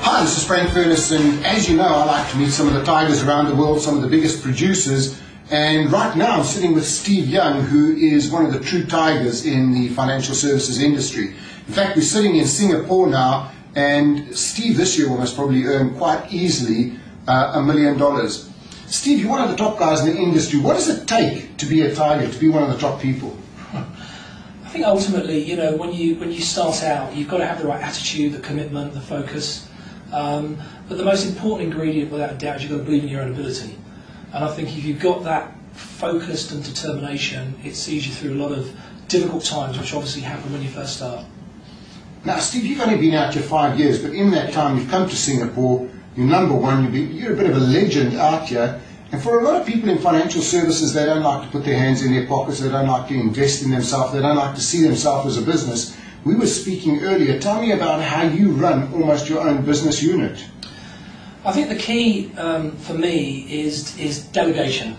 Hi, this is Frank Furness, and as you know, I like to meet some of the tigers around the world, some of the biggest producers. And right now I'm sitting with Steve Young, who is one of the true tigers in the financial services industry. In fact, we're sitting in Singapore now, and Steve this year will most probably earn quite easily $1 million. Steve, you're one of the top guys in the industry. What does it take to be a tiger, to be one of the top people? I think ultimately, you know, when you start out, you've got to have the right attitude, the commitment, the focus. But the most important ingredient, without a doubt, is you've got to believe in your own ability. And I think if you've got that focused and determination, it sees you through a lot of difficult times, which obviously happen when you first start. Now, Steve, you've only been out here 5 years, but in that time you've come to Singapore. You're number one. You're a bit of a legend out here. And for a lot of people in financial services, they don't like to put their hands in their pockets. They don't like to invest in themselves. They don't like to see themselves as a business. We were speaking earlier. Tell me about how you run almost your own business unit. I think the key for me is delegation.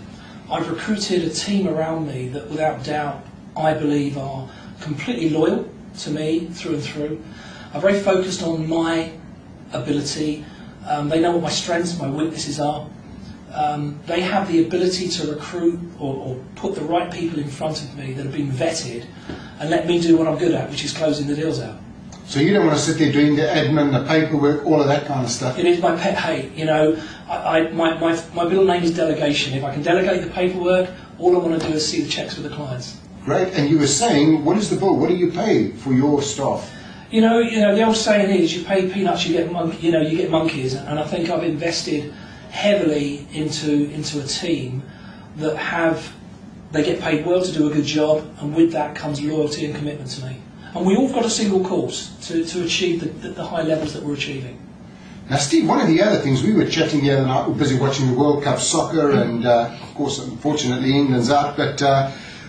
I've recruited a team around me that without doubt I believe are completely loyal to me through and through, are very focused on my ability. They know what my strengths, my weaknesses are. They have the ability to recruit or put the right people in front of me that have been vetted and let me do what I'm good at, which is closing the deals out. So you don't want to sit there doing the admin, the paperwork, all of that kind of stuff? It is my pet hate. You know, my middle name is delegation. If I can delegate the paperwork, all I want to do is see the checks with the clients. Great. And you were saying, what is the bill? What do you pay for your staff? You know, the old saying is, you pay peanuts, you get monkeys. And I think I've invested heavily into a team that they get paid well to do a good job, and with that comes loyalty and commitment to me. And we all got a single course to achieve the high levels that we're achieving. Now, Steve, one of the other things, we were chatting the other night, we're busy watching the World Cup soccer, and of course, unfortunately, England's out, but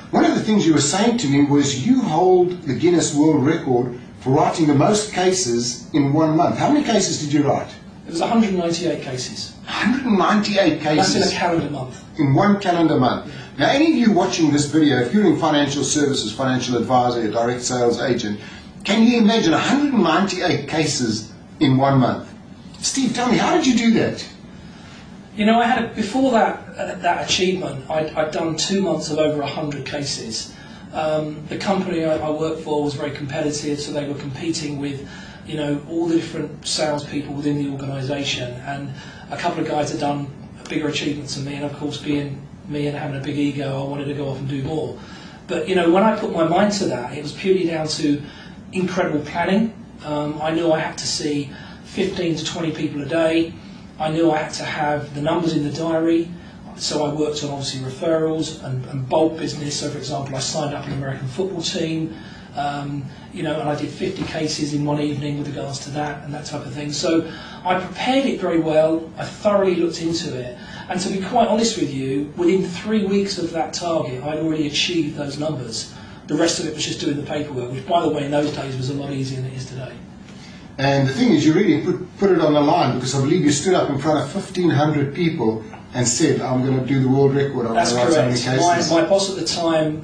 one of the things you were saying to me was you hold the Guinness World Record for writing the most cases in 1 month. How many cases did you write? It was 198 cases. 198 cases? That's in a calendar month. In one calendar month. Now, any of you watching this video, if you're in financial services, financial advisor, a direct sales agent, can you imagine 198 cases in 1 month? Steve, tell me, how did you do that? You know, before that achievement, I'd done 2 months of over 100 cases. The company I worked for was very competitive, so they were competing with, you know, all the different salespeople within the organisation, and a couple of guys had done a bigger achievement than me, and of course, being me and having a big ego, I wanted to go off and do more. But you know, when I put my mind to that, it was purely down to incredible planning. I knew I had to see 15 to 20 people a day. I knew I had to have the numbers in the diary. So I worked on obviously referrals and bulk business. So for example, I signed up an American football team, you know, and I did 50 cases in one evening with regards to that and that type of thing. So I prepared it very well. I thoroughly looked into it. And to be quite honest with you, within 3 weeks of that target, I'd already achieved those numbers. The rest of it was just doing the paperwork, which by the way in those days was a lot easier than it is today. And the thing is, you really put it on the line, because I believe you stood up in front of 1,500 people and said, I'm going to do the world record. That's correct. My boss at the time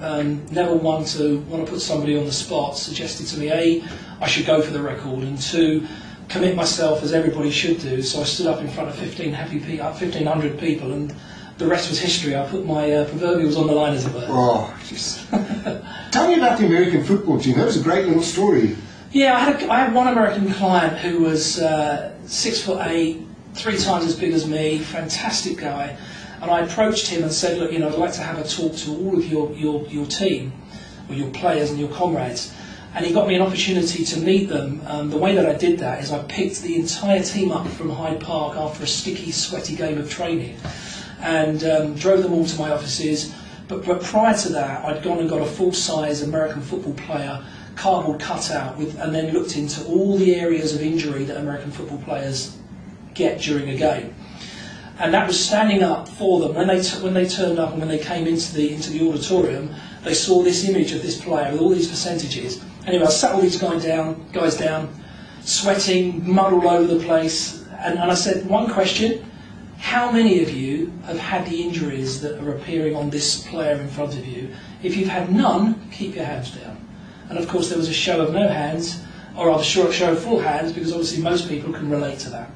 never want to put somebody on the spot, suggested to me, A, I should go for the record, and 2, commit myself as everybody should do. So I stood up in front of 1,500 people, and the rest was history. I put my proverbials on the line, as it were. Oh, jeez. Tell me about the American football team. That was a great little story. Yeah, I had one American client who was 6'8", 3 times as big as me, fantastic guy, and I approached him and said, look, you know, I'd like to have a talk to all of your team, or your players and your comrades, and he got me an opportunity to meet them. The way that I did that is I picked the entire team up from Hyde Park after a sticky, sweaty game of training, and drove them all to my offices, but prior to that I'd gone and got a full-size American football player, cardboard cutout, and then looked into all the areas of injury that American football players get during a game, and that was standing up for them. When they turned up and when they came into the auditorium, they saw this image of this player with all these percentages. Anyway, I sat all these guys down, sweating, mud all over the place, and I said, one question: how many of you have had the injuries that are appearing on this player in front of you. If you've had none, keep your hands down. And of course there was a show of no hands, or rather show of full hands, because obviously most people can relate to that.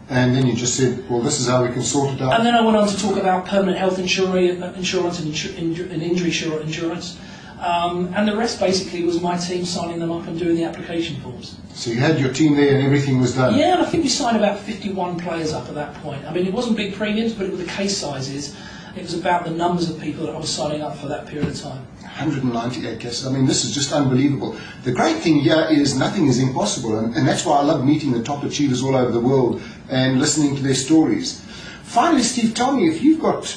And then you just said, well, this is how we can sort it out. And then I went on to talk about permanent health insurance and injury insurance. And the rest basically was my team signing them up and doing the application forms. So you had your team there and everything was done? Yeah, and I think we signed about 51 players up at that point. I mean, it wasn't big premiums, but with the case sizes, it was about the numbers of people that I was signing up for that period of time. 198 cases. I mean, this is just unbelievable. The great thing here is nothing is impossible, and that's why I love meeting the top achievers all over the world and listening to their stories. Finally, Steve, tell me, if you've got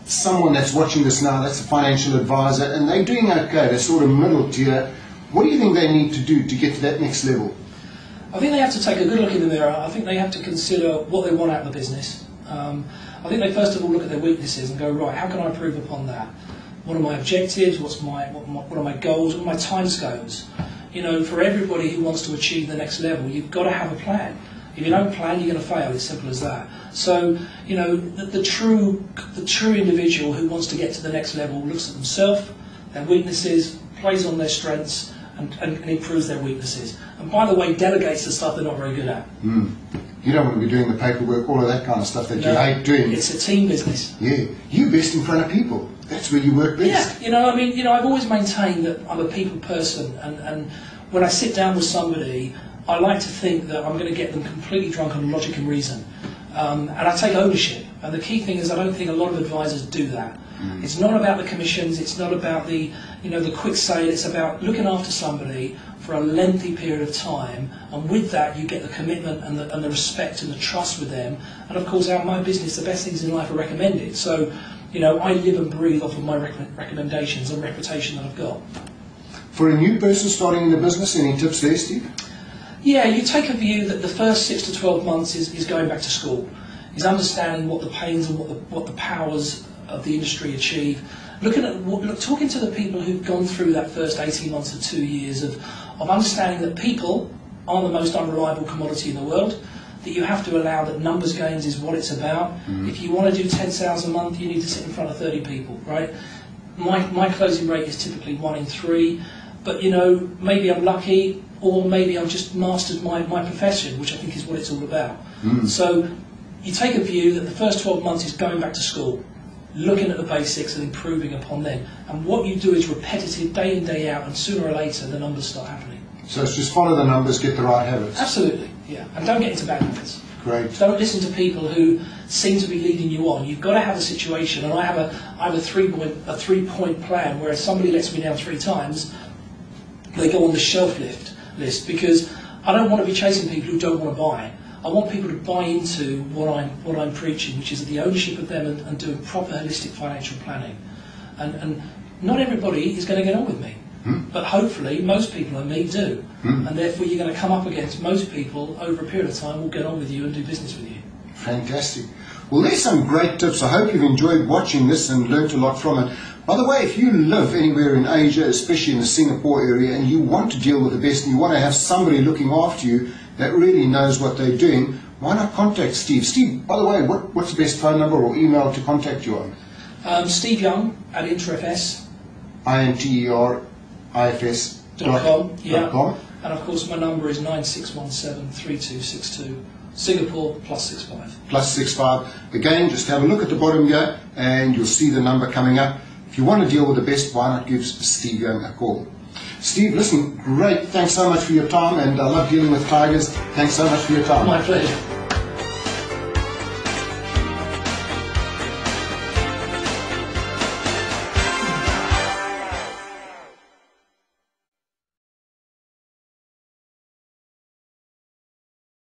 someone that's watching this now, that's a financial advisor, and they're doing okay, they're sort of middle tier, what do you think they need to do to get to that next level? I think they have to take a good look in the mirror. I think they have to consider what they want out of the business. I think they first of all look at their weaknesses and go, right, how can I improve upon that? What are my objectives? What are my goals? What are my timescales? You know, for everybody who wants to achieve the next level, you've got to have a plan. If you don't plan, you're going to fail. It's simple as that. So, you know, the true individual who wants to get to the next level looks at themselves, their weaknesses, plays on their strengths, and improves their weaknesses. And by the way, delegates the stuff they're not very good at. You don't want to be doing the paperwork, all of that kind of stuff that you hate doing. It's a team business. Yeah, you're best in front of people. That's where you work best. Yeah, you know, I mean, you know, I've always maintained that I'm a people person, and when I sit down with somebody, I like to think that I'm going to get them completely drunk on logic and reason, and I take ownership. And the key thing is, I don't think a lot of advisors do that. It's not about the commissions. It's not about the, you know, the quick sale. It's about looking after somebody for a lengthy period of time, and with that you get the commitment and the respect and the trust with them. And of course, out of my business, the best things in life are recommended. So, you know, I live and breathe off of my recommendations and reputation that I've got. For a new person starting in the business, any tips there, Steve? Yeah, you take a view that the first 6 to 12 months is going back to school, is understanding what the pains and what the powers of the industry achieve. Talking to the people who've gone through that first 18 months to 2 years of understanding that people are the most unreliable commodity in the world, that you have to allow that numbers games is what it's about. If you want to do 10 sales a month, you need to sit in front of 30 people, right? My closing rate is typically 1 in 3, but you know, maybe I'm lucky, or maybe I've just mastered my profession, which I think is what it's all about. So you take a view that the first 12 months is going back to school, looking at the basics and improving upon them. And what you do is repetitive, day in, day out, and sooner or later the numbers start happening. So it's just follow the numbers, get the right habits. Absolutely, yeah. And don't get into bad habits. Great. Don't listen to people who seem to be leading you on. You've got to have a situation, and I have a three-point plan where if somebody lets me down 3 times, they go on the shelf list, because I don't want to be chasing people who don't want to buy. I want people to buy into what I'm preaching, which is the ownership of them and doing proper holistic financial planning. And not everybody is going to get on with me, but hopefully most people and me do. And therefore you're going to come up against most people over a period of time will get on with you and do business with you. Fantastic. Well, there's some great tips. I hope you've enjoyed watching this and learnt a lot from it. By the way, if you live anywhere in Asia, especially in the Singapore area, and you want to deal with the best and you want to have somebody looking after you that really knows what they're doing, why not contact Steve? Steve, by the way, what's the best phone number or email to contact you on? Steve Young at interifs. interifs.com. Yeah. And of course my number is 96173262. Singapore +65. +65. Again, just have a look at the bottom here and you'll see the number coming up. If you want to deal with the best, why not give Steve Young a call? Steve, listen, great. Thanks so much for your time, and I love dealing with tigers. Thanks so much for your time. My pleasure.